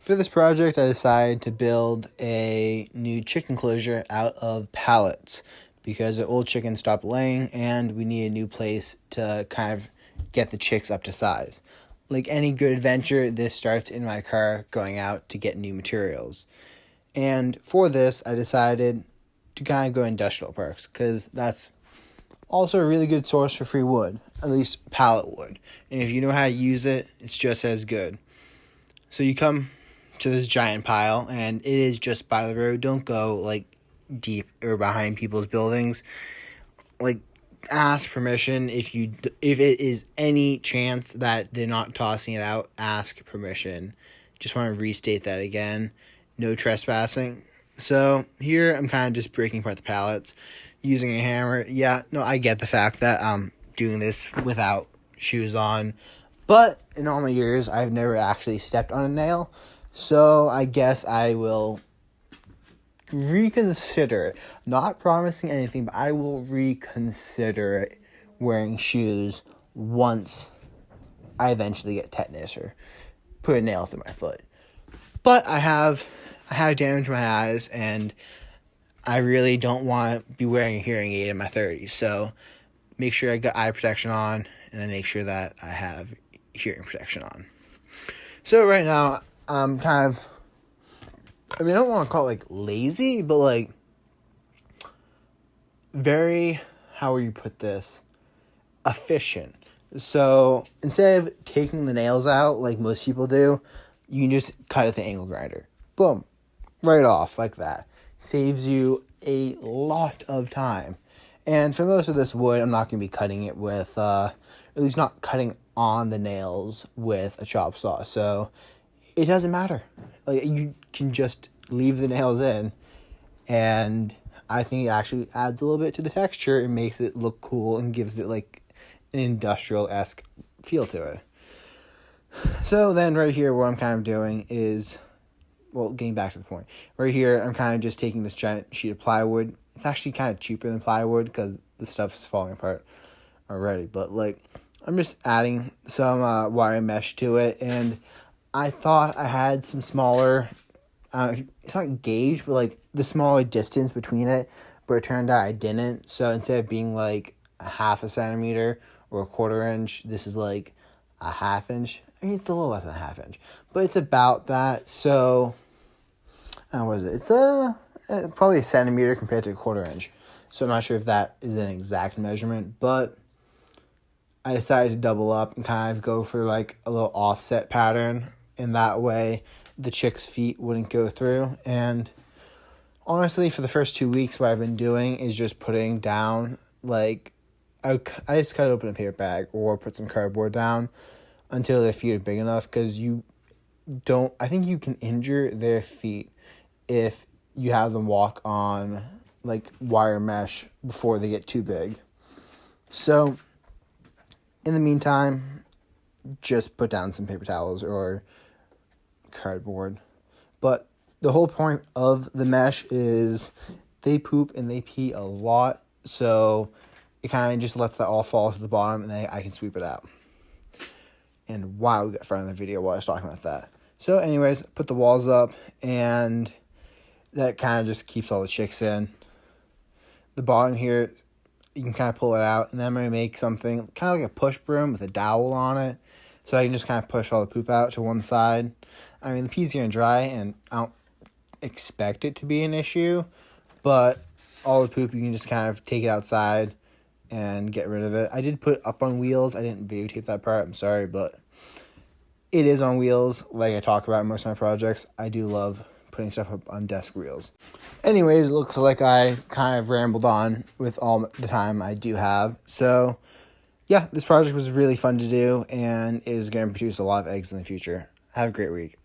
For this project, I decided to build a new chicken enclosure out of pallets because the old chickens stopped laying and we need a new place to kind of get the chicks up to size. Like any good adventure, this starts in my car going out to get new materials. And for this, I decided to kind of go industrial parks because that's also a really good source for free wood, at least pallet wood. And if you know how to use it, it's just as good. So you come to this giant pile, and it is just by the road. Don't go like deep or behind people's buildings. Like, ask permission if it is any chance that they're not tossing it out. Ask permission. Just want to restate that again. No trespassing. So here I'm kind of just breaking apart the pallets using a hammer. Yeah, no, I get the fact that I'm doing this without shoes on, but in all my years I've never actually stepped on a nail. So I guess I will reconsider it. Not promising anything, but I will reconsider it wearing shoes once I eventually get tetanus or put a nail through my foot. But I have damage to my eyes, and I really don't want to be wearing a hearing aid in my 30s. So make sure I got eye protection on, and I make sure that I have hearing protection on. So right now, I'm kind of, I don't want to call it like lazy, but like very, how would you put this, efficient. So instead of taking the nails out like most people do, you can just cut it with the angle grinder. Boom. Right off like that. Saves you a lot of time. And for most of this wood, I'm not going to be cutting it with, at least not cutting on the nails with a chop saw. So it doesn't matter. Like, you can just leave the nails in, and I think it actually adds a little bit to the texture and makes it look cool and gives it like an industrial-esque feel to it. So then right here, what I'm kind of doing is, well, getting back to the point. Right here, I'm kind of just taking this giant sheet of plywood. It's actually kind of cheaper than plywood because the stuff's falling apart already. But, like, I'm just adding some wire mesh to it. And I thought I had some smaller, it's not gauge, but, like, the smaller distance between it. But it turned out I didn't. So instead of being, like, a half a centimeter or a quarter inch, this is, like, a half inch. It's a little less than a half inch, but it's about that. So, what is it? It's probably a centimeter compared to a quarter inch. So I'm not sure if that is an exact measurement, but I decided to double up and kind of go for like a little offset pattern. And that way the chick's feet wouldn't go through. And honestly, for the first 2 weeks, what I've been doing is just putting down, like, I just cut open a paper bag or put some cardboard down until their feet are big enough, because I think you can injure their feet if you have them walk on like wire mesh before they get too big. So in the meantime, just put down some paper towels or cardboard. But the whole point of the mesh is they poop and they pee a lot, so it kind of just lets that all fall to the bottom, and then I can sweep it out. And wow, we got far in the video while I was talking about that. So anyways, put the walls up, and that kind of just keeps all the chicks in. The bottom here, you can kind of pull it out, and then I'm going to make something kind of like a push broom with a dowel on it, so I can just kind of push all the poop out to one side. I mean, the pee's going to dry, and I don't expect it to be an issue, but all the poop, you can just kind of take it outside and get rid of it. I did put it up on wheels. I didn't videotape that part. I'm sorry, but it is on wheels. Like I talk about in most of my projects, I do love putting stuff up on desk wheels. Anyways, it looks like I kind of rambled on with all the time I do have. So, yeah, this project was really fun to do and is going to produce a lot of eggs in the future. Have a great week.